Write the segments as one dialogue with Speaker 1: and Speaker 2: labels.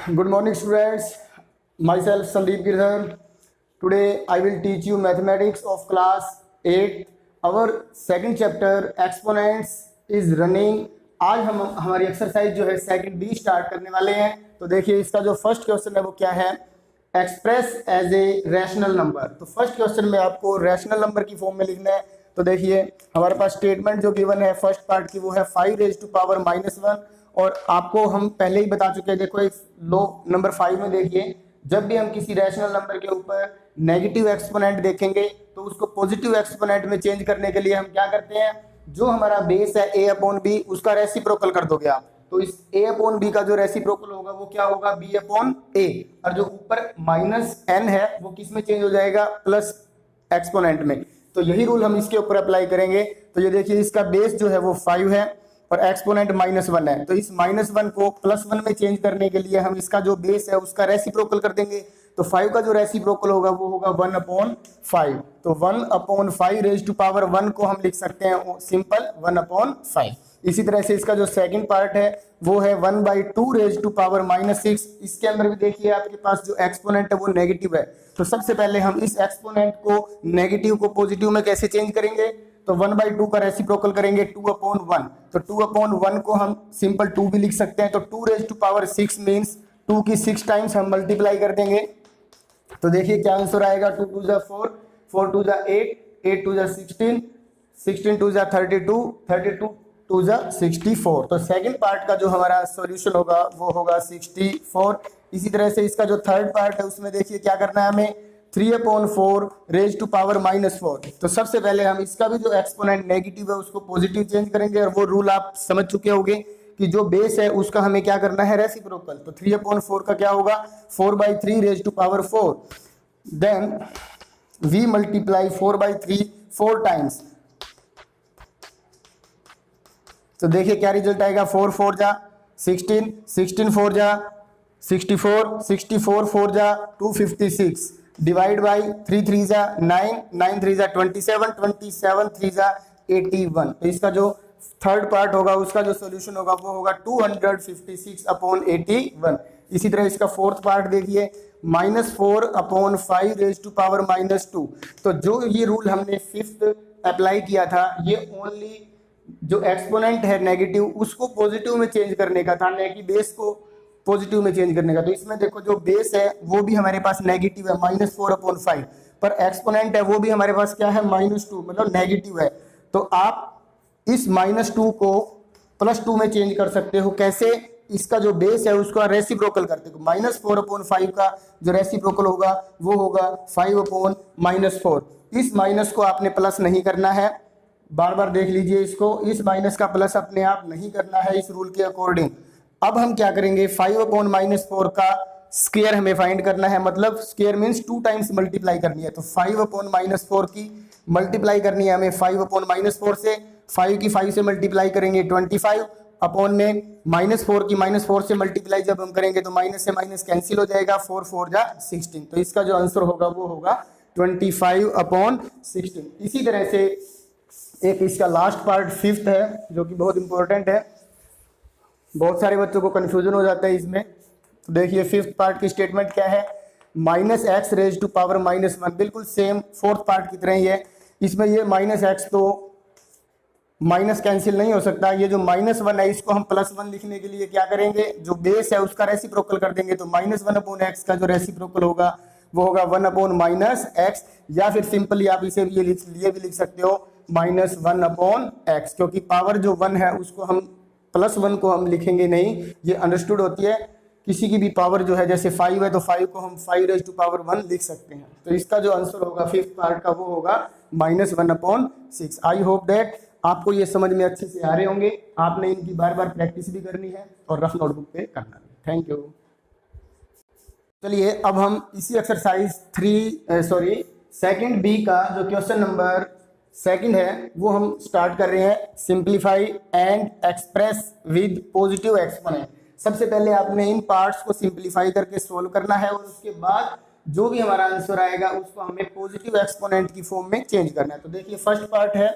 Speaker 1: Good morning, students. Myself Sandeep Girdhar. Today I will teach you mathematics of class 8. Our second chapter exponents is running. आज हम हमारी exercise जो है second B start करने वाले हैं। तो देखिए इसका जो फर्स्ट क्वेश्चन है वो क्या है, express as a rational number. तो फर्स्ट क्वेश्चन में आपको रैशनल नंबर की फॉर्म में लिखना है। तो देखिए हमारे पास स्टेटमेंट जो गिवन है फर्स्ट पार्ट की वो है 5 रेज टू पावर -1। और आपको हम पहले ही बता चुके हैं, देखो इस लो नंबर 5 में देखिए, जब भी हम किसी रैशनल नंबर के ऊपर नेगेटिव एक्सपोनेंट देखेंगे तो उसको पॉजिटिव एक्सपोनेंट में चेंज करने के लिए हम क्या करते हैं, जो हमारा बेस है a अपॉन बी उसका रेसिप्रोकल कर दोगे आप। तो इस a अपॉन बी का जो रेसिप्रोकल होगा वो क्या होगा, b अपॉन a। और जो ऊपर -n है वो किस में चेंज हो जाएगा, प्लस एक्सपोनेंट में। तो यही रूल हम इसके ऊपर अप्लाई करेंगे। तो ये देखिए इसका बेस जो है वो 5 है और एक्सपोनेंट -1 है। तो इस -1 को +1 में चेंज करने के लिए हम इसका जो बेस है उसका रेसिप्रोकल कर देंगे। तो 5 का जो रेसिप्रोकल होगा वो होगा 1/5। तो 1/5 रेज टू पावर 1 को हम लिख सकते हैं सिंपल 1/5। इसी तरह से इसका जो सेकंड पार्ट है वो है 1/2 रेज टू पावर -6। इसके अंदर भी देखिए आपके पास जो एक्सपोनेंट है वो नेगेटिव है। तो सबसे पहले हम इस एक्सपोनेंट को नेगेटिव को पॉजिटिव में कैसे चेंज करेंगे, तो 1/2 का रेसिप्रोकल करेंगे 2/1। तो 2/1 को हम सिंपल 2 भी लिख सकते हैं। तो 2 रेज टू पावर 6 मीन्स 2 की 6 टाइम्स हम मल्टीप्लाई कर देंगे। तो देखिए क्या आंसर आएगा, 2 2 जा 4, 4 2 जा 8, 8 2 जा 16, 16 2 जा 32, 32 2 जा 64। तो सेकंड पार्ट का जो हमारा सॉल्यूशन होगा वो होगा 64। इसी तरह से इसका जो थर्ड पार्ट है उसमें देखिए क्या करना है हमें, 3/4 रेज टू पावर -4। तो सबसे पहले हम इसका भी जो एक्सपोनेंट नेगेटिव है उसको पॉजिटिव चेंज करेंगे। और वो रूल आप समझ चुके होंगे कि जो बेस है उसका हमें क्या करना है, रेसिप्रोकल। तो 3/4 का क्या होगा, 4/3 raise to power 4। Then we multiply 4/3 4 times. तो देखिए क्या रिजल्ट आएगा, 4 4 जा 16, 16 4 जा 64, 64 4 जा 256, डिवाइड बाई 3 3 जा 9, 9 3 जा 27, 27 3 जा 81। तो इसका जो थर्ड पार्ट होगा उसका जो सॉल्यूशन होगा वो होगा 256/81। इसी तरह इसका फोर्थ पार्ट देखिए, -4/5 रेज टू पावर -2। तो जो ये रूल हमने फिफ्थ अप्लाई किया था ये ओनली जो एक्सपोनेंट है नेगेटिव उसको पॉजिटिव में चेंज करने का था, न कि बेस को पॉजिटिव में चेंज करने का। तो इसमें देखो जो बेस है वो भी हमारे पास नेगेटिव है -4/5, पर एक्सपोनेंट है वो भी हमारे पास क्या है, -2, मतलब नेगेटिव है। तो आप इस -2 को +2 में चेंज कर सकते हो। कैसे, इसका जो बेस है उसका रेसिप्रोकल करते हो। -4/5 का जो रेसिप्रोकल होगा वो होगा 5/-4। इस माइनस को आपने प्लस नहीं करना है, बार बार देख लीजिए इसको, इस माइनस का प्लस अपने आप नहीं करना है इस रूल के अकॉर्डिंग। अब हम क्या करेंगे, 5/-4 का स्क्वायर हमें फाइंड करना है, मतलब स्क्वायर मींस 2 टाइम्स मल्टीप्लाई करनी है। तो 5/-4 की मल्टीप्लाई करनी है हमें 5/-4 से। 5 की 5 से मल्टीप्लाई करेंगे 25, अपॉन में -4 की -4 से मल्टीप्लाई जब हम करेंगे तो माइनस से माइनस कैंसिल हो जाएगा, 4 4 जा 16। तो इसका जो आंसर होगा वो होगा 25/16। इसी तरह से एक इसका लास्ट पार्ट फिफ्थ है जो कि बहुत इंपॉर्टेंट है, बहुत सारे बच्चों को कंफ्यूजन हो जाता है इसमें। तो देखिए फिफ्थ पार्ट की स्टेटमेंट क्या है, -x रेज टू पावर -1, बिल्कुल सेम फोर्थ पार्ट की तरह ही है। इसमें ये -x तो माइनस कैंसिल नहीं हो सकता, ये जो -1 है इसको हम +1 लिखने के लिए क्या करेंगे, जो बेस है उसका रेसिप्रोकल कर देंगे। तो -1/x का जो रेसिप्रोकल होगा वो होगा 1/-x, या फिर सिंपली आप इसे भी भी लिख सकते हो -1/x, क्योंकि पावर जो 1 है उसको हम +1 को हम लिखेंगे नहीं, ये अंडरस्टूड होती है। किसी की भी पावर जो है, जैसे 5 है तो 5 को हम 5 रेज टू पावर 1 लिख सकते हैं। तो इसका जो आंसर होगा फिफ्थ पार्ट का वो होगा -1/6। आई होप दैट आपको ये समझ में अच्छे से आ रहे होंगे। आपने इनकी बार बार प्रैक्टिस भी करनी है और रफ नोटबुक पे करना है। Thank you. चलिए अब हम इसी एक्सरसाइज सेकंड बी का जो क्वेश्चन नंबर सेकंड है वो हम स्टार्ट कर रहे हैं, simplify and express with positive exponent. सबसे पहले आपने इन पार्ट्स को सिंप्लीफाई करके सोल्व करना है और उसके बाद जो भी हमारा आंसर आएगा उसको हमें पॉजिटिव एक्सपोनेंट की फॉर्म में चेंज करना है। तो देखिए फर्स्ट पार्ट है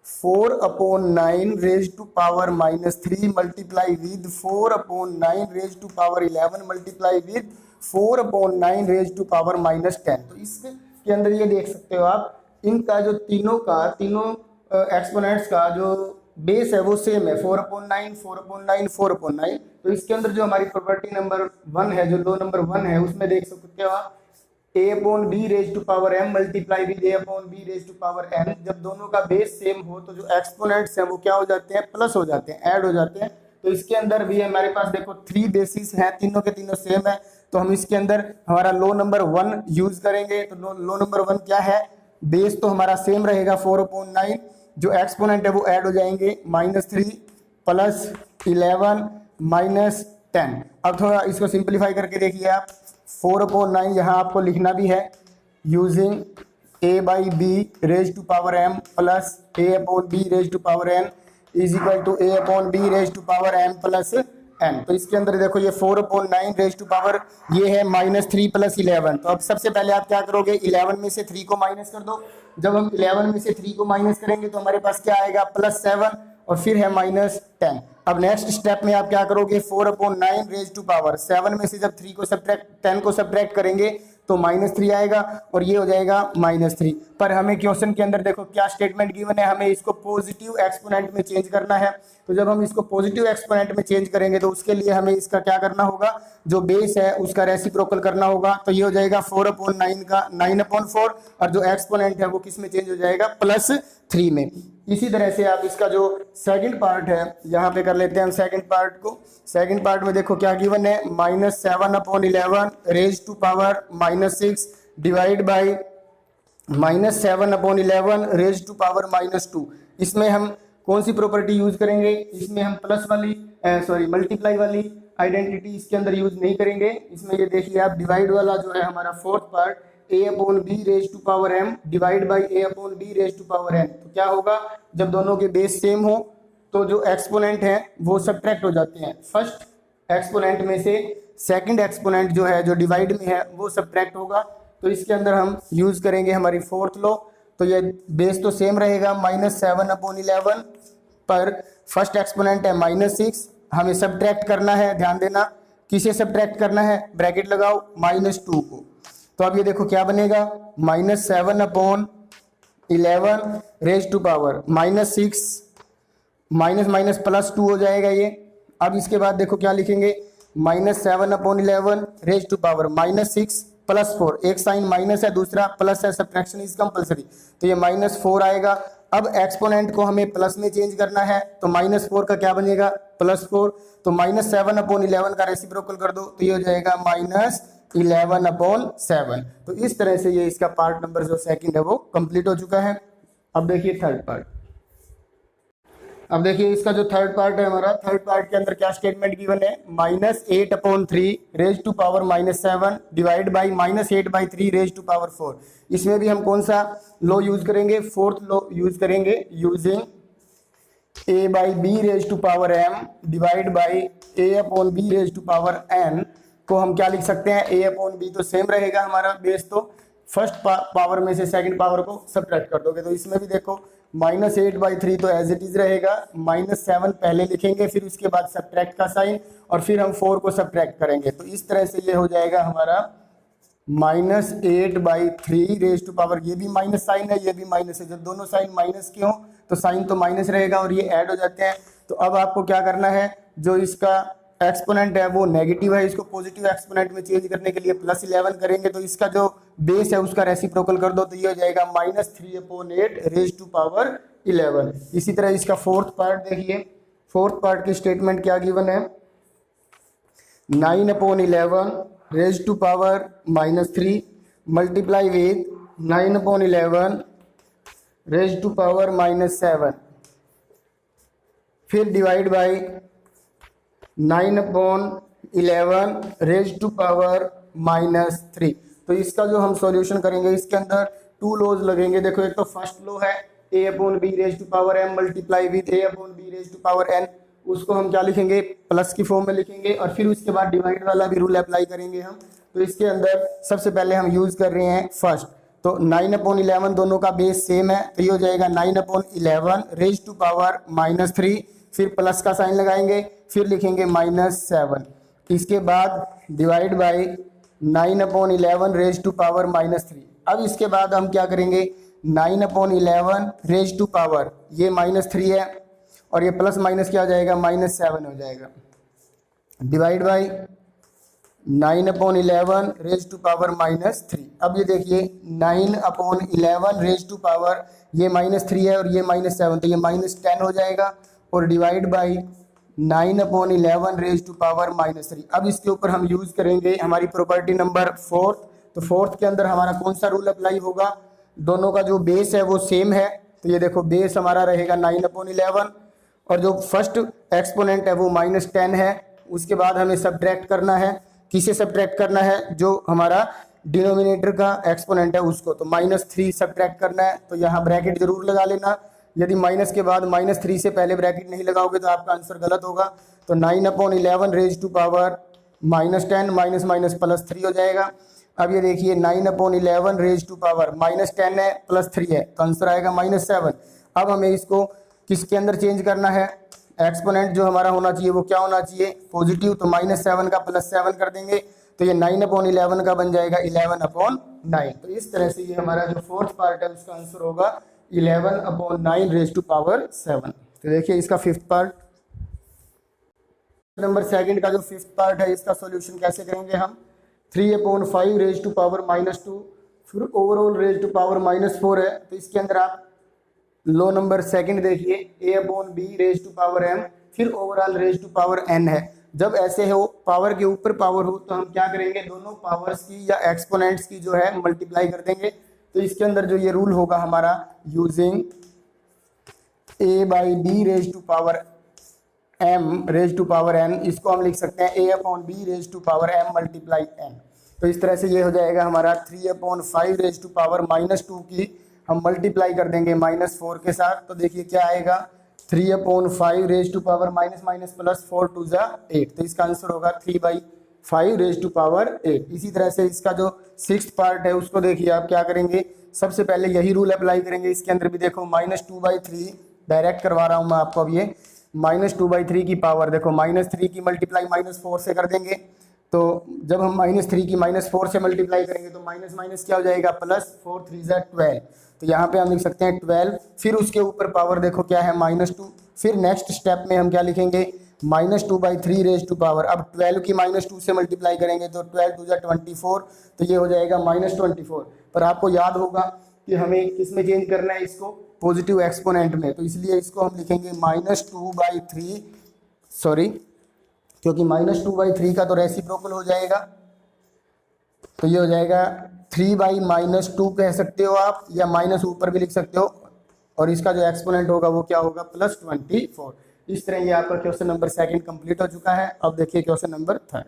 Speaker 1: 4/9 raise to power -3 multiply with 4/9 raise to power 11 multiply with 4/9 raise to power -10। तो इसके अंदर ये देख सकते हो आप, इनका जो तीनों एक्सपोनेंट्स का जो बेस है वो सेम है, 4/9 4/9 4/9। तो इसके अंदर जो हमारी प्रॉपर्टी नंबर 1 है, जो लो नंबर 1 है, उसमें देख सकते हो आप a/b raise to power m multiply with a/b raise to power n। जब दोनों का बेस सेम हो तो जो एक्सपोनेंट्स हैं वो क्या हो जाते हैं, प्लस हो जाते हैं, ऐड हो जाते हैं। तो इसके अंदर भी हमारे पास देखो 3 बेसिस हैं, तीनों के तीनों सेम है, तो हम इसके अंदर हमारा लो नंबर 1 यूज करेंगे। तो लो नंबर 1 क्या है, बेस तो हमारा सेम रहेगा 4/9, जो एक्सपोनेंट है वो ऐड हो जाएंगे, -3 प्लस 11 -10। अब थोड़ा इसको सिंप्लीफाई करके देखिए आप, 4/9 यहाँ आपको लिखना भी है using a/b raise to power m plus a/b raise to power n is equal to a/b raise to power m plus n। तो इसके अंदर देखो ये 4/9 रेज टू पावर ये है -3 प्लस 11। तो अब सबसे पहले आप क्या करोगे, 11 में से 3 को माइनस कर दो। जब हम 11 में से 3 को माइनस करेंगे तो हमारे पास क्या आएगा, +7 और फिर है -10। अब नेक्स्ट स्टेप में आप क्या करोगे, 4/9 रेज टू पावर 7 में से जब 10 को सब्ट्रैक्ट करेंगे तो -3 आएगा और ये हो जाएगा -3। पर हमें क्वेश्चन के अंदर देखो क्या स्टेटमेंट गिवन है, हमें इसको पॉजिटिव एक्सपोनेंट में चेंज करना है। तो जब हम इसको पॉजिटिव एक्सपोनेंट में चेंज करेंगे तो उसके लिए हमें इसका क्या करना होगा, जो बेस है उसका रेसिप्रोकल करना होगा। तो ये हो जाएगा 4/9 का 9/4 और जो एक्सपोनेंट है वो किस में चेंज हो जाएगा, +3 में। इसी तरह से आप इसका जो सेकंड पार्ट है यहाँ पे कर लेते हैं हम सेकंड पार्ट को। सेकंड पार्ट में देखो क्या गिवन है, -7/11 raise to power -6 divide by -7/11 raise to power -2। इसमें हम कौन सी प्रॉपर्टी यूज करेंगे, इसमें हम मल्टीप्लाई वाली आइडेंटिटी इसके अंदर यूज नहीं करेंगे। इसमें ये देखिए आप, डिवाइड वाला जो है हमारा fourth part a/b raise to power m divide by a/b raise to power n। तो क्या होगा, जब दोनों के बेस सेम हो तो जो एक्सपोनेंट हैं वो सब्ट्रैक्ट हो जाते हैं। फर्स्ट एक्सपोनेंट में से सेकंड एक्सपोनेंट जो है, जो डिवाइड में है, वो सब्ट्रैक्ट होगा। तो इसके अंदर हम यूज करेंगे हमारी फोर्थ लॉ। तो ये बेस तो सेम रहेगा -7/11, पर फर्स्ट एक्सपोनेंट है -6, हमें सब्ट्रैक्ट करना है। ध्यान देना किसे सब्ट्रैक्ट करना है, ब्रैकेट लगाओ -2 को। तो अब ये देखो क्या बनेगा, -7/11 रेज टू पावर -6 माइनस +2 हो जाएगा ये। अब इसके बाद देखो क्या लिखेंगे, -7/11 रेज टू पावर -6 +4, एक साइन माइनस है दूसरा प्लस है, सब्ट्रैक्शन इज कंपलसरी, तो ये -4 आएगा। अब एक्सपोनेंट को हमें प्लस में चेंज करना है, तो -4 का क्या बनेगा, +4। तो -7/11 का रेसिप्रोकल कर दो तो ये हो जाएगा -11/7। तो इस तरह से ये इसका पार्ट नंबर जो सेकंड है वो कंप्लीट हो चुका है। अब देखिए थर्ड पार्ट। अब देखिए इसका जो थर्ड पार्ट है हमारा, थर्ड पार्ट के अंदर क्या स्टेटमेंट गिवन है, -8/3 raise to power -7 divide by -8/3 raise to power 4। इसमें भी हम कौन सा लॉ यूज करेंगे, फोर्थ लॉ यूज करेंगे, using a/b raise to power m divide by a/b raise to power n को हम क्या लिख सकते हैं, a/b तो सेम रहेगा हमारा बेस, तो फर्स्ट पावर में से सेकंड पावर को सब्ट्रैक्ट कर दोगे। तो इसमें भी देखो -8/3 तो एज इट इज रहेगा, -7 पहले लिखेंगे, फिर उसके बाद सब्ट्रैक्ट का साइन और फिर हम 4 को सब्ट्रैक्ट करेंगे। तो इस तरह से ये हो जाएगा हमारा -8/3 रेज टू पावर, ये भी माइनस साइन है, ये भी माइनस है। जब दोनों साइन माइनस के हों तो साइन तो माइनस रहेगा और ये ऐड हो जाते हैं। तो अब आपको क्या करना है, जो इसका एक्सपोनेंट है वो नेगेटिव है, इसको पॉजिटिव एक्सपोनेंट में चेंज करने के लिए +11 करेंगे। तो इसका जो बेस है उसका रेसिप्रोकल कर दो तो ये हो जाएगा -3/8 रेज टू पावर 11। इसी तरह इसका फोर्थ पार्ट देखिए, फोर्थ पार्ट की स्टेटमेंट क्या गिवन है, 9/11 raise to power -3 multiply with 9/11 raise to power -7 फिर divide by 9/11 raise to power -3। तो इसका जो हम सॉल्यूशन करेंगे, इसके अंदर 2 लॉज लगेंगे। देखो एक तो फर्स्ट लॉ है a/b raise to power m multiply with a/b raise to power n, उसको हम क्या लिखेंगे, प्लस की फॉर्म में लिखेंगे और फिर उसके बाद डिवाइड वाला भी रूल अप्लाई करेंगे हम। तो इसके अंदर सबसे पहले हम यूज कर रहे हैं फर्स्ट, तो 9/11 दोनों का बेस सेम है, तो ये हो जाएगा 9/11 रेज टू पावर -3, फिर प्लस का साइन लगाएंगे, फिर लिखेंगे -7, इसके बाद divide by 9/11 raise to power -3। अब इसके बाद हम क्या करेंगे, 9/11 रेज टू पावर ये -3 है और ये प्लस माइनस क्या हो जाएगा, -7 हो जाएगा, divide by 9/11 raise to power -3। अब ये देखिए 9/11 रेज टू पावर ये -3 है और ये -7, तो ये -10 हो जाएगा और divide by 9/11 raise to power -3। अब इसके ऊपर हम यूज़ करेंगे हमारी प्रॉपर्टी नंबर 4। तो 4th के अंदर हमारा कौन सा रूल अप्लाई होगा, दोनों का जो बेस है वो सेम है, तो ये देखो बेस हमारा रहेगा 9/11 और जो फर्स्ट एक्सपोनेंट है वो -10 है। उसके बाद हमें सब्ट्रैक्ट करना है, किसे सब्ट्रैक्ट करना है, जो हमारा डिनोमिनेटर का एक्सपोनेंट है उसको, तो -3 सब्ट्रैक्ट करना है। तो यहाँ ब्रैकेट जरूर लगा लेना, यदि माइनस के बाद -3 से पहले ब्रैकेट नहीं लगाओगे तो आपका आंसर गलत होगा। तो 9/11 raise to power -10 minus minus +3 हो जाएगा। अब ये देखिए 9/11 रेज टू पावर -10 है +3 है, तो आंसर आएगा -7। अब हमें इसको किसके अंदर चेंज करना है, एक्सपोनेंट जो हमारा होना चाहिए वो क्या होना चाहिए, पॉजिटिव, तो -7 का +7 कर देंगे, तो ये 9/11 का बन जाएगा 11/9। तो इस तरह से ये हमारा जो 4th पार्ट है उसका आंसर होगा 11/9 रेज टू पावर 7। तो देखिए इसका 5th पार्ट, नंबर 2 का जो 5th पार्ट है इसका सॉल्यूशन कैसे करेंगे हम, 3/5 रेज टू पावर -2, फिर ओवरऑल रेज टू पावर -4 है, तो इसके अंदर आप लो नंबर 2 देखिए a/b raise to power m, फिर overall raise to power n है। जब ऐसे हो पावर के ऊपर पावर हो तो हम क्या करेंगे, दोनों पावर्स की या एक्सपोनेंट्स की जो है मल्टीप्लाई कर देंगे। तो इसके अंदर जो ये रूल होगा हमारा, using a/b raise to power m raise to power n, इसको हम लिख सकते हैं a/b raise to power m multiply n। तो इस तरह से ये हो जाएगा हमारा 3/5 रेज टू पावर -2 की हम मल्टीप्लाई कर देंगे -4 के साथ, तो देखिए क्या आएगा, 3/5 रेज टू पावर -4 2 8, तो इसका आंसर होगा 3/5 रेज टू पावर 8। इसी तरह से इसका जो 6th पार्ट है उसको देखिए आप क्या करेंगे, सबसे पहले यही रूल अप्लाई करेंगे। इसके अंदर भी देखो -2/3 डायरेक्ट करवा रहा हूँ मैं आपको, अब ये -2/3 की पावर देखो -3 की मल्टीप्लाई -4 से कर देंगे, तो जब हम -3 की -4 से मल्टीप्लाई करेंगे तो माइनस माइनस क्या हो जाएगा, +4 3 12, तो यहाँ पे हम लिख सकते हैं 12, फिर उसके ऊपर पावर देखो क्या है -2, फिर नेक्स्ट स्टेप में हम क्या लिखेंगे, -2/3 रेज टू पावर, अब 12 की -2 से मल्टीप्लाई करेंगे तो 12 2 24, तो ये हो जाएगा -24। पर आपको याद होगा कि हमें किस में चेंज करना है इसको, पॉजिटिव एक्सपोनेंट में, तो इसलिए इसको हम लिखेंगे -2/3, सॉरी क्योंकि -2/3 का तो रेसिप्रोकल हो जाएगा, तो ये हो जाएगा 3/-2 कह सकते हो आप, या माइनस ऊपर भी लिख सकते हो, और इसका जो एक्सपोनेंट होगा वो क्या होगा, +24। इस तरह ये आपका क्वेश्चन नंबर 2 कंप्लीट हो चुका है। अब देखिए क्वेश्चन नंबर 3।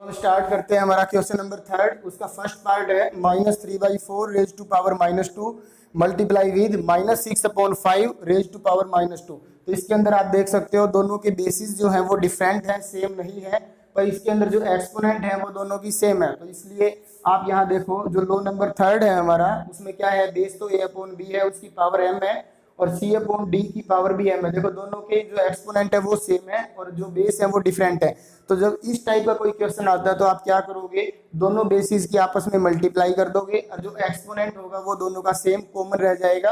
Speaker 1: हम स्टार्ट करते हैं हमारा क्वेश्चन नंबर 3। उसका फर्स्ट पार्ट है -3/4 raise to power -2 multiply with -6/5 raise to power -2। तो इसके अंदर आप देख सकते हो दोनों के बेसिस जो हैं वो डिफरेंट है, सेम नहीं है, पर इसके अंदर जो एक्सपोनेंट है वो दोनों की सेम है, तो इसलिए आप यहाँ देखो जो लो नंबर थर्ड है हमारा, उसमें क्या है, बेस तो a/b है, उसकी पावर m है, और c/d की पावर भी m है। देखो दोनों के जो एक्सपोनेंट है वो सेम है और जो बेस है वो डिफरेंट है। तो जब इस टाइप का कोई क्वेश्चन आता है तो आप क्या करोगे, दोनों बेसिस की आपस में मल्टीप्लाई कर दोगे और जो एक्सपोनेंट होगा वो दोनों का सेम कॉमन रह जाएगा।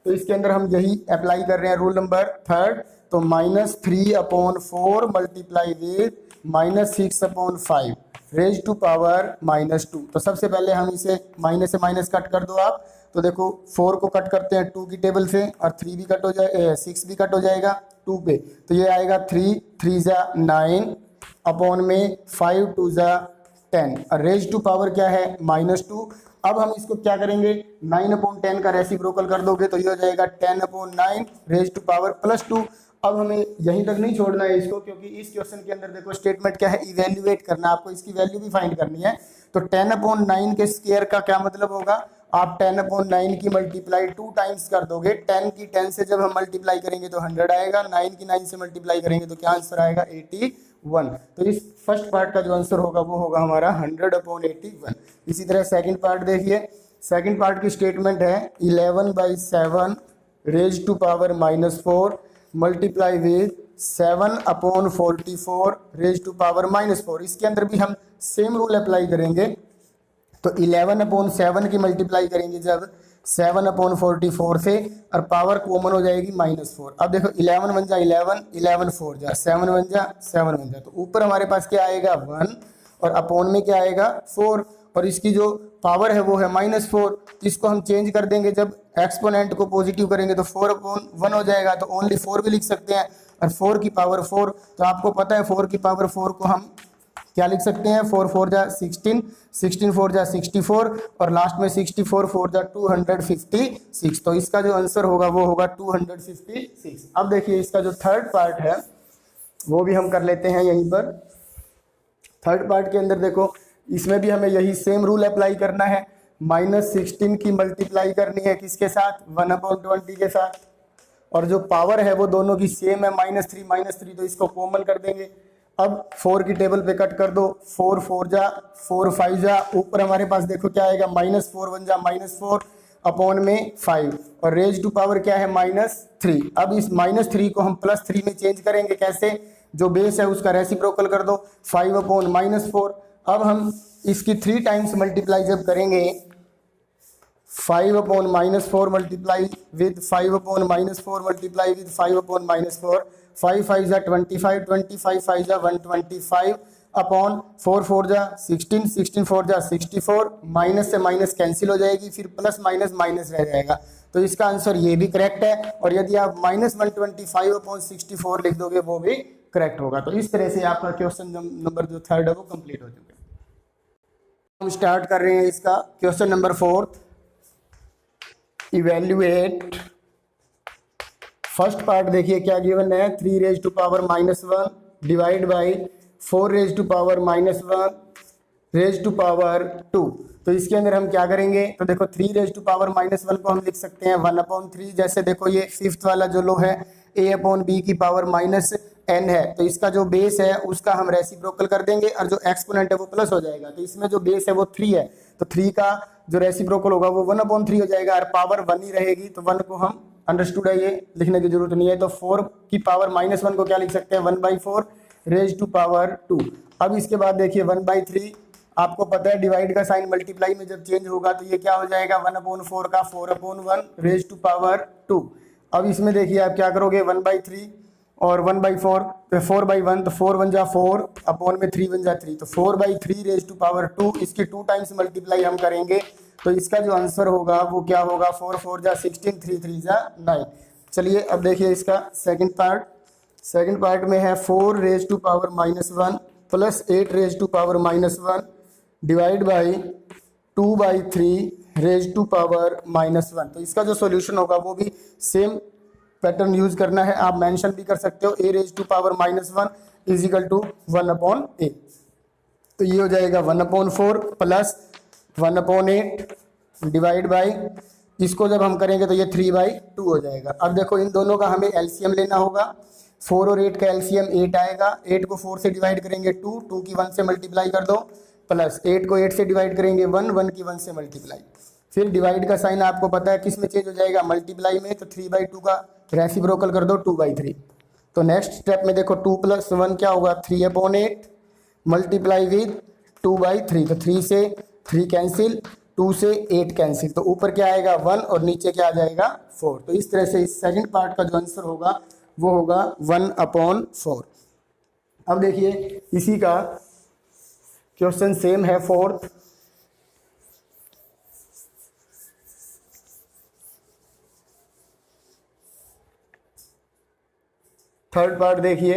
Speaker 1: तो इसके अंदर हम यही अप्लाई कर रहे हैं रूल नंबर थर्ड। तो -3/4 multiply with -6/5 raise to power -2। तो सबसे पहले हम इसे माइनस से माइनस कट कर दो आप। तो देखो 4 को कट करते हैं 2 की टेबल से, और 3 भी कट हो जाए 6 भी कट हो जाएगा 2 पे। तो ये आएगा 3 3 जा 9 अपॉन में 5 2 जा 10, और रेज टू पावर क्या है -2। अब हम इसको क्या करेंगे, 9/10 का रेसिप्रोकल कर दोगे तो ये हो जाएगा 10/9 रेज टू पावर +2। अब हमें यहीं तक नहीं छोड़ना है इसको, क्योंकि इस क्वेश्चन के अंदर देखो स्टेटमेंट क्या है, इवेल्युएट करना, आपको इसकी वैल्यू भी फाइंड करनी है। तो 10/9 के स्क्वायर का क्या मतलब होगा, आप 10/9 की मल्टीप्लाई 2 टाइम्स कर दोगे। 10 की 10 से जब हम मल्टीप्लाई करेंगे तो 100 आएगा, 9 की 9 से मल्टीप्लाई करेंगे तो क्या आंसर आएगा 81। तो इस फर्स्ट पार्ट का जो आंसर होगा वो होगा हमारा 100/81। इसी तरह सेकंड पार्ट देखिए, सेकंड पार्ट की स्टेटमेंट है 11/7 raise to power -4 multiply with 7/44 raise to power -4। इसके अंदर भी हम सेम रूल अप्लाई करेंगे। तो 11/7 की मल्टीप्लाई करेंगे जब 7/44 से, और पावर कॉमन हो जाएगी -4। अब देखो 11 बन जा 11, 11 4 जा 7 बन जा 7 बन जा, तो ऊपर हमारे पास क्या आएगा 1, और अपॉन में क्या आएगा 4, और इसकी जो पावर है वो है -4। इसको हम चेंज कर देंगे, जब एक्सपोनेंट को पॉजिटिव करेंगे तो 4/1 हो जाएगा, तो ओनली 4 भी लिख सकते हैं, और 4 की पावर 4। तो आपको पता है 4 की पावर 4 को हम क्या लिख सकते हैं, 4 4 जा 16, 16 4 जा 64, और लास्ट में 64 4 जा 256। तो इसका जो आंसर होगा वो होगा 256। अब देखिए इसका जो थर्ड पार्ट है वो भी हम कर लेते हैं यहीं पर। थर्ड पार्ट के अंदर देखो, इसमें भी हमें यही सेम रूल अप्लाई करना है। -16 की मल्टीप्लाई करनी है किसके साथ, 1/20 के साथ, और जो पावर है वो दोनों की सेम है -3, तो इसको कॉमन कर देंगे। अब 4 की टेबल पे कट कर दो, 4 4 जा 4 5 जा, ऊपर हमारे पास देखो क्या आएगा -4 1 जा -4 अपॉन में 5, और रेज टू पावर क्या है -3। अब इस -3 को हम +3 में चेंज करेंगे, कैसे, जो बेस है उसका रेसिप्रोकल कर दो 5/-4। अब हम इसकी 3 टाइम्स मल्टीप्लाई जब करेंगे, 5/-4 मल्टीप्लाई विद 5/-4 मल्टीप्लाई विद 5/-4, 5 5 जा 25, 25 5 जा 125 अपॉन 4 4 जा 16, 16 4 जा 64, माइनस से माइनस कैंसिल हो जाएगी, फिर प्लस माइनस माइनस रह जाएगा। तो इसका आंसर ये भी करेक्ट है, और यदि आप -125/64 लिख दोगे वो भी करेक्ट होगा। तो इस तरह से आपका क्वेश्चन नंबर जो थर्ड है वो कंप्लीट हो चुका है। हम स्टार्ट कर रहे हैं इसका question number 4। Evaluate first part देखिए क्या गिवन है, 3 raise to power -1 divide by 4 raise to power -1 raise to power 2। तो इसके अंदर हम क्या करेंगे, तो देखो 3 रेज टू पावर -1 को हम लिख सकते हैं 1/3। जैसे देखो ये फिफ्थ वाला जो लो है a/b की पावर -n है, तो इसका जो बेस है उसका हम रेसिप्रोकल कर देंगे, और जो एक्सपोनेंट है वो प्लस हो जाएगा। तो इसमें जो बेस है वो 3 है, तो 3 का जो रेसिप्रोकल होगा वो 1/3 हो जाएगा, और पावर 1 ही रहेगी, तो 1 को हम अंडरस्टूड है, ये लिखने की जरूरत नहीं है। तो 4 की पावर -1 को क्या लिख सकते हैं 1/4 रेज टू पावर 2। अब इसके बाद देखिए 1/3, आपको पता है डिवाइड का साइन मल्टीप्लाई में जब चेंज होगा तो ये क्या हो जाएगा 1/4 का 4/1 रेज टू पावर 2। अब इसमें देखिए आप क्या करोगे 1/3 और 1/4, तो 4/1, तो 4 1 जा 4 अपॉन में 3 1 जा 3, तो 4/3 रेज टू पावर 2। इसकी 2 टाइम्स मल्टीप्लाई हम करेंगे, तो इसका जो आंसर होगा वो क्या होगा 4 4 जा 16, 3 3 जा 9। चलिए अब देखिए इसका सेकंड पार्ट। सेकंड पार्ट में है 4 raise to power -1 plus 8 raise to power -1 divide by 2/3 raise to power -1। तो इसका जो सॉल्यूशन होगा वो भी सेम पैटर्न यूज करना है, आप मेंशन भी कर सकते हो a raise to power -1 is equal to 1/a। तो ये हो जाएगा 1/4 प्लस 1/8 डिवाइड बाई, इसको जब हम करेंगे तो ये 3/2 हो जाएगा। अब देखो इन दोनों का हमें एलसीएम लेना होगा, 4 और 8 का एलसीएम 8 आएगा। 8 को 4 से डिवाइड करेंगे 2, 2 की 1 से मल्टीप्लाई कर दो, प्लस 8 को 8 से डिवाइड करेंगे 1, 1 की 1 से मल्टीप्लाई। फिर डिवाइड का साइन आपको पता है किस में चेंज हो जाएगा, मल्टीप्लाई में, तो 3/2 का रेसिप्रोकल कर दो 2/3। तो नेक्स्ट स्टेप में देखो 2 + 1 क्या होगा, 3/8 मल्टीप्लाई विद 2/3, तो 3 से 3 कैंसिल, 2 से 8 कैंसिल, तो ऊपर क्या आएगा 1 और नीचे क्या आ जाएगा 4। तो इस तरह से इस सेकंड पार्ट का जो आंसर होगा वो होगा 1/4। अब देखिए इसी का क्वेश्चन सेम है फोर्थ। थर्ड पार्ट देखिए,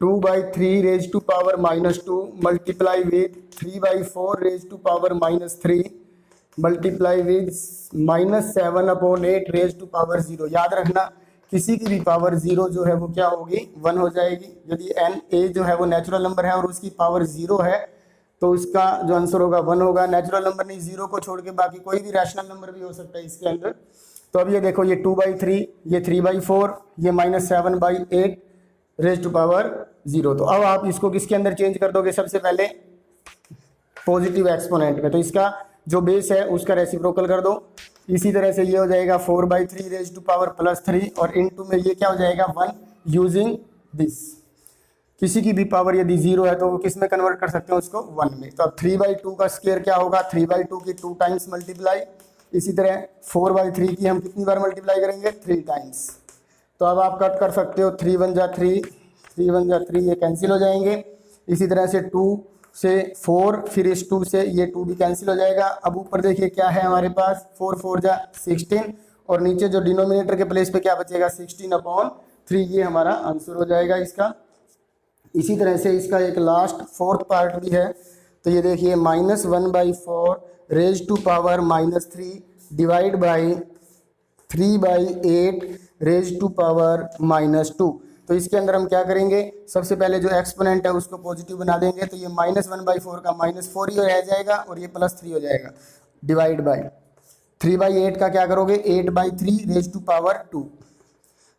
Speaker 1: 2/3 raise to power -2 multiply with 3/4 raise to power -3 multiply with -7/8 raise to power 0। याद रखना किसी की भी पावर 0 जो है वो क्या होगी, 1 हो जाएगी। यदि n a जो है वो नेचुरल नंबर है और उसकी पावर 0 है तो उसका जो आंसर होगा 1 होगा। नेचुरल नंबर नहीं, 0 को छोड़ के बाकी कोई भी रैशनल नंबर भी हो सकता है इसके अंदर। तो अब ये देखो, ये 2/3, ये 3/4, ये -7/8 रेज टू पावर 0। तो अब आप इसको किसके अंदर चेंज कर दोगे, सबसे पहले पॉजिटिव एक्सपोनेंट में, तो इसका जो बेस है उसका रेसिप्रोकल कर दो। इसी तरह से ये हो जाएगा 4/3 रेज टू पावर +3 और इनटू में ये क्या हो जाएगा 1 यूजिंग दिस। किसी की भी पावर यदि 0 है तो वो किस में कन्वर्ट कर सकते हैं उसको, 1 में। तो अब 3/2 का स्क्वायर क्या होगा, 3/2 की 2 टाइम्स मल्टीप्लाई। इसी तरह 4/3 की हम कितनी बार मल्टीप्लाई करेंगे, 3 टाइम्स। तो अब आप कट कर सकते हो, 3 × 1 = 3, 3 × 1 = 3, ये कैंसिल हो जाएंगे। इसी तरह से 2 से 4, फिर इस 2 से ये 2 भी कैंसिल हो जाएगा। अब ऊपर देखिए क्या है हमारे पास, 4 × 4 = 16 और नीचे जो डिनोमिनेटर के प्लेस पे क्या बचेगा, 16/3। ये हमारा आंसर हो जाएगा इसका। इसी तरह से इसका एक लास्ट फोर्थ पार्ट भी है। तो ये देखिए -1/4 raise to power -3 divide by 3/8 raise to power -2। तो इसके अंदर हम क्या करेंगे, सबसे पहले जो एक्सपोनेंट है उसको पॉजिटिव बना देंगे। तो ये -1/4 का -4 ही रह जाएगा और ये +3 हो जाएगा, डिवाइड बाई 3/8 का क्या करोगे, 8/3 रेज टू पावर 2।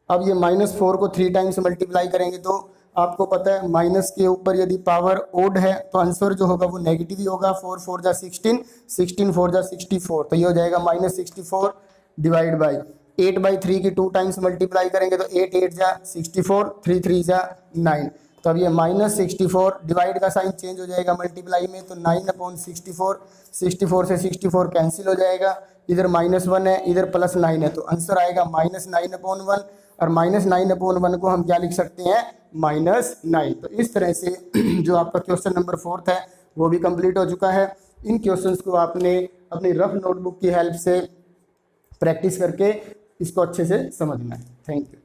Speaker 1: अब ये -4 को 3 टाइम्स मल्टीप्लाई करेंगे तो आपको पता है माइनस के ऊपर यदि पावर ओड है तो आंसर जो होगा वो नेगेटिव ही होगा। 4 × 4 = 16, 16 × 4 = 64, तो ये हो जाएगा -64 डिवाइड बाई 8/3 की 2 टाइम्स मल्टीप्लाई करेंगे तो 8 × 8 = 64, 3 × 3 = 9। तो अब ये -64 डिवाइड का साइन चेंज हो जाएगा मल्टीप्लाई में, तो 9/64, 64 से 64 कैंसिल हो जाएगा। इधर -1 है, इधर +9 है, तो आंसर आएगा -9/1 और -9/1 को हम क्या लिख सकते हैं, -9। तो इस तरह से जो आपका क्वेश्चन नंबर 4 है वो भी कंप्लीट हो चुका है। इन क्वेश्चंस को आपने अपनी रफ नोटबुक की हेल्प से प्रैक्टिस करके इसको अच्छे से समझना है। Thank you.